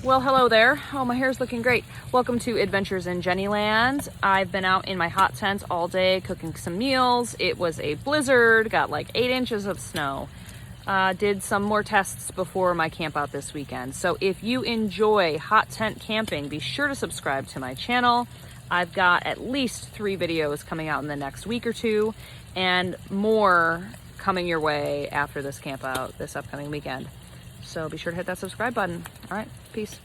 Well, hello there. Oh, my hair's looking great. Welcome to Adventures in Jennyland. I've been out in my hot tent all day cooking some meals. It was a blizzard, got like 8 inches of snow. Did some more tests before my camp out this weekend. So if you enjoy hot tent camping, be sure to subscribe to my channel. I've got at least 3 videos coming out in the next week or 2 and more coming your way after this camp out this upcoming weekend. So be sure to hit that subscribe button. All right, peace.